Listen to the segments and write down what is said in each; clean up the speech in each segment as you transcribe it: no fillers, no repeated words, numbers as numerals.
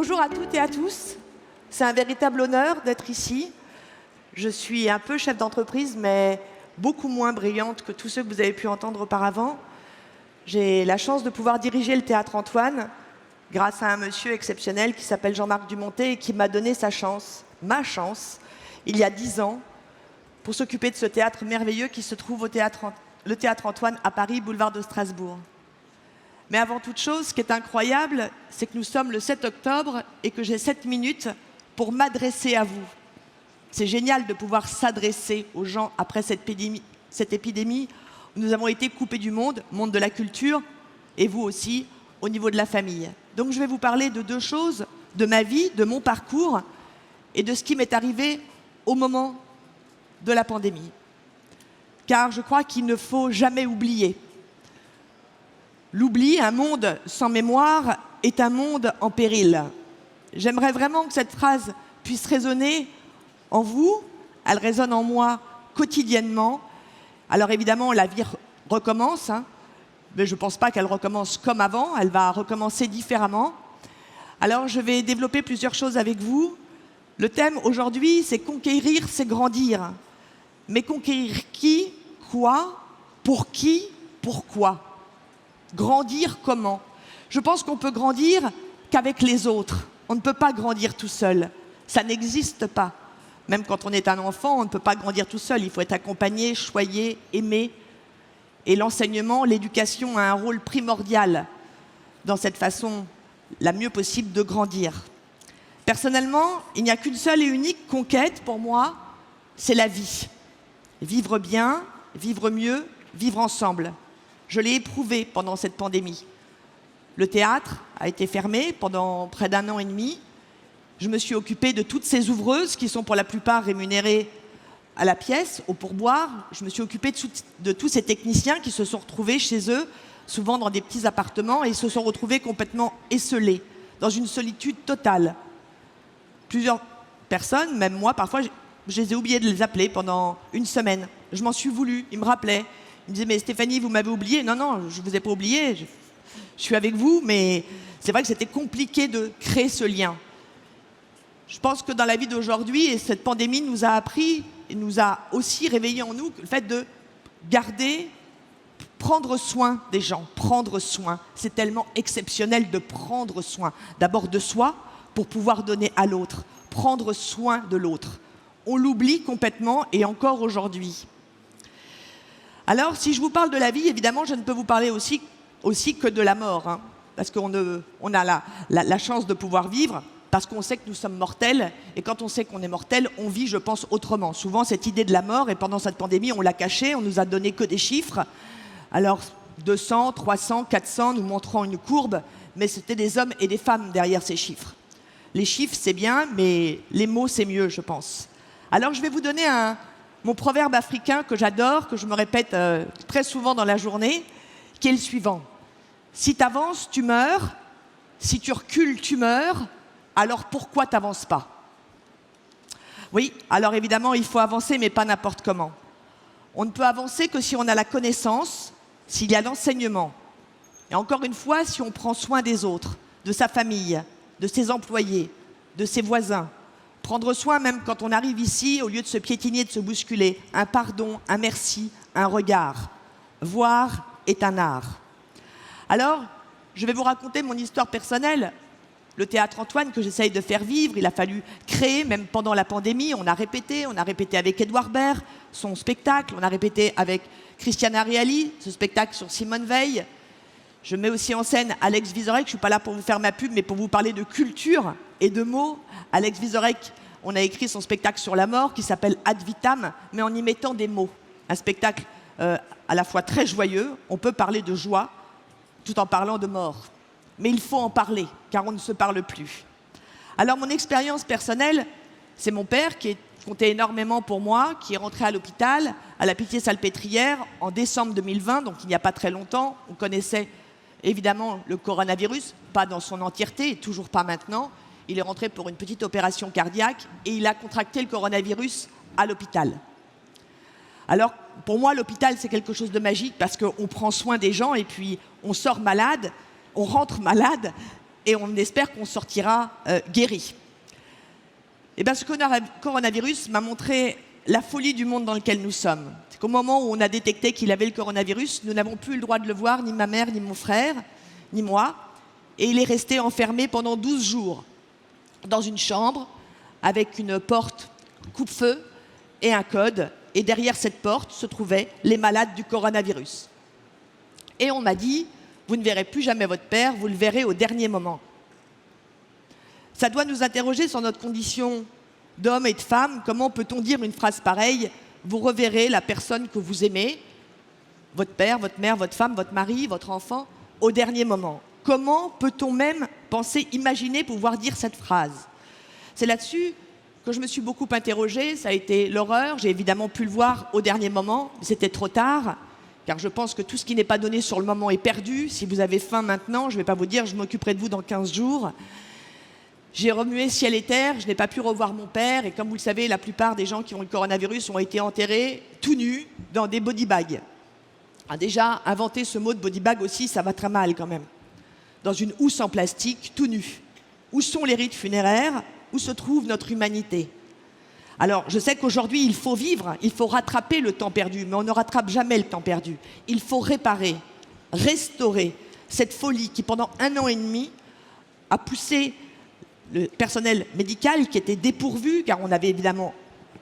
Bonjour à toutes et à tous. C'est un véritable honneur d'être ici. Je suis un peu chef d'entreprise, mais beaucoup moins brillante que tous ceux que vous avez pu entendre auparavant. J'ai la chance de pouvoir diriger le Théâtre Antoine grâce à un monsieur exceptionnel qui s'appelle Jean-Marc Dumontet et qui m'a donné sa chance, ma chance, il y a 10 ans, pour s'occuper de ce théâtre merveilleux qui se trouve le Théâtre Antoine à Paris, boulevard de Strasbourg. Mais avant toute chose, ce qui est incroyable, c'est que nous sommes le 7 octobre et que j'ai 7 minutes pour m'adresser à vous. C'est génial de pouvoir s'adresser aux gens après cette épidémie où nous avons été coupés du monde de la culture, et vous aussi, au niveau de la famille. Donc je vais vous parler de deux choses, de ma vie, de mon parcours et de ce qui m'est arrivé au moment de la pandémie. Car je crois qu'il ne faut jamais oublier. L'oubli, un monde sans mémoire, est un monde en péril. J'aimerais vraiment que cette phrase puisse résonner en vous, elle résonne en moi quotidiennement. Alors évidemment, la vie recommence, mais je ne pense pas qu'elle recommence comme avant, elle va recommencer différemment. Alors je vais développer plusieurs choses avec vous. Le thème aujourd'hui, c'est conquérir, c'est grandir. Mais conquérir qui, quoi, pour qui, pourquoi? Grandir comment? Je pense qu'on peut grandir qu'avec les autres. On ne peut pas grandir tout seul. Ça n'existe pas. Même quand on est un enfant, on ne peut pas grandir tout seul. Il faut être accompagné, choyé, aimé. Et l'enseignement, l'éducation a un rôle primordial dans cette façon la mieux possible de grandir. Personnellement, il n'y a qu'une seule et unique conquête pour moi, c'est la vie. Vivre bien, vivre mieux, vivre ensemble. Je l'ai éprouvé pendant cette pandémie. Le théâtre a été fermé pendant près d'1 an et demi. Je me suis occupée de toutes ces ouvreuses qui sont pour la plupart rémunérées à la pièce, au pourboire. Je me suis occupée de tous ces techniciens qui se sont retrouvés chez eux, souvent dans des petits appartements, et se sont retrouvés complètement esseulés, dans une solitude totale. Plusieurs personnes, même moi, parfois, je les ai oubliés de les appeler pendant 1 semaine. Je m'en suis voulu, ils me rappelaient. Ils me disaient, mais Stéphanie, vous m'avez oublié. Non, non, je ne vous ai pas oublié, je suis avec vous, mais c'est vrai que c'était compliqué de créer ce lien. Je pense que dans la vie d'aujourd'hui, cette pandémie nous a appris et nous a aussi réveillé en nous le fait de garder, prendre soin des gens, prendre soin. C'est tellement exceptionnel de prendre soin. D'abord de soi, pour pouvoir donner à l'autre, prendre soin de l'autre. On l'oublie complètement et encore aujourd'hui. Alors, si je vous parle de la vie, évidemment, je ne peux vous parler aussi que de la mort, parce qu'on a la chance de pouvoir vivre, parce qu'on sait que nous sommes mortels, et quand on sait qu'on est mortel, on vit, je pense, autrement. Souvent, cette idée de la mort, et pendant cette pandémie, on l'a cachée, on nous a donné que des chiffres. Alors, 200, 300, 400, nous montrant une courbe, mais c'était des hommes et des femmes derrière ces chiffres. Les chiffres, c'est bien, mais les mots, c'est mieux, je pense. Alors, je vais vous donner mon proverbe africain que j'adore, que je me répète très souvent dans la journée, qui est le suivant. Si tu avances, tu meurs. Si tu recules, tu meurs. Alors pourquoi tu n'avances pas? Oui, alors évidemment, il faut avancer, mais pas n'importe comment. On ne peut avancer que si on a la connaissance, s'il y a l'enseignement. Et encore une fois, si on prend soin des autres, de sa famille, de ses employés, de ses voisins. Prendre soin même quand on arrive ici, au lieu de se piétiner, de se bousculer. Un pardon, un merci, un regard. Voir est un art. Alors, je vais vous raconter mon histoire personnelle. Le Théâtre Antoine que j'essaye de faire vivre, il a fallu créer, même pendant la pandémie, on a répété avec Édouard Baird, son spectacle, on a répété avec Christiana Reali, ce spectacle sur Simone Veil. Je mets aussi en scène Alex Vizorek, je ne suis pas là pour vous faire ma pub, mais pour vous parler de culture et de mots. Alex Vizorek, on a écrit son spectacle sur la mort qui s'appelle Ad Vitam, mais en y mettant des mots. Un spectacle à la fois très joyeux, on peut parler de joie tout en parlant de mort. Mais il faut en parler, car on ne se parle plus. Alors mon expérience personnelle, c'est mon père qui comptait énormément pour moi, qui est rentré à l'hôpital, à la Pitié-Salpêtrière, en décembre 2020, donc il n'y a pas très longtemps. On connaissait évidemment le coronavirus, pas dans son entièreté, et toujours pas maintenant. Il est rentré pour une petite opération cardiaque et il a contracté le coronavirus à l'hôpital. Alors, pour moi, l'hôpital, c'est quelque chose de magique parce qu'on prend soin des gens et puis on sort malade, on rentre malade et on espère qu'on sortira guéri. Et bien, ce coronavirus m'a montré la folie du monde dans lequel nous sommes. C'est qu'au moment où on a détecté qu'il avait le coronavirus, nous n'avons plus le droit de le voir, ni ma mère, ni mon frère, ni moi. Et il est resté enfermé pendant 12 jours dans une chambre avec une porte coupe-feu et un code. Et derrière cette porte se trouvaient les malades du coronavirus. Et on m'a dit, vous ne verrez plus jamais votre père, vous le verrez au dernier moment. Ça doit nous interroger sur notre condition d'homme et de femme. Comment peut-on dire une phrase pareille? Vous reverrez la personne que vous aimez, votre père, votre mère, votre femme, votre mari, votre enfant, au dernier moment. Comment peut-on même penser, imaginer pouvoir dire cette phrase? C'est là-dessus que je me suis beaucoup interrogée. Ça a été l'horreur. J'ai évidemment pu le voir au dernier moment, mais c'était trop tard, car je pense que tout ce qui n'est pas donné sur le moment est perdu. Si vous avez faim maintenant, je ne vais pas vous dire je m'occuperai de vous dans 15 jours. J'ai remué ciel et terre, je n'ai pas pu revoir mon père, et comme vous le savez, la plupart des gens qui ont le coronavirus ont été enterrés tout nus dans des body bags. Ah, déjà, inventer ce mot de body bag aussi, ça va très mal quand même. Dans une housse en plastique, tout nu. Où sont les rites funéraires? Où se trouve notre humanité? Alors, je sais qu'aujourd'hui, il faut vivre, il faut rattraper le temps perdu, mais on ne rattrape jamais le temps perdu. Il faut réparer, restaurer cette folie qui, pendant 1 an et demi, a poussé le personnel médical qui était dépourvu, car on n'avait évidemment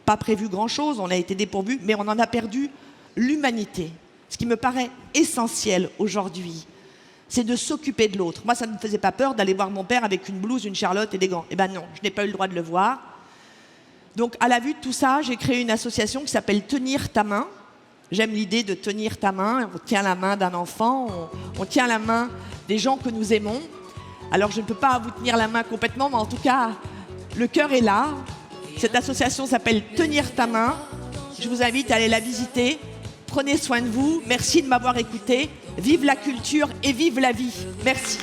pas prévu grand-chose, on a été dépourvu, mais on en a perdu l'humanité. Ce qui me paraît essentiel aujourd'hui, c'est de s'occuper de l'autre. Moi, ça ne me faisait pas peur d'aller voir mon père avec une blouse, une charlotte et des gants. Eh bien non, je n'ai pas eu le droit de le voir. Donc, à la vue de tout ça, j'ai créé une association qui s'appelle Tenir ta main. J'aime l'idée de tenir ta main. On tient la main d'un enfant, on tient la main des gens que nous aimons. Alors, je ne peux pas vous tenir la main complètement, mais en tout cas, le cœur est là. Cette association s'appelle Tenir ta main. Je vous invite à aller la visiter. Prenez soin de vous. Merci de m'avoir écouté. Vive la culture et vive la vie. Merci.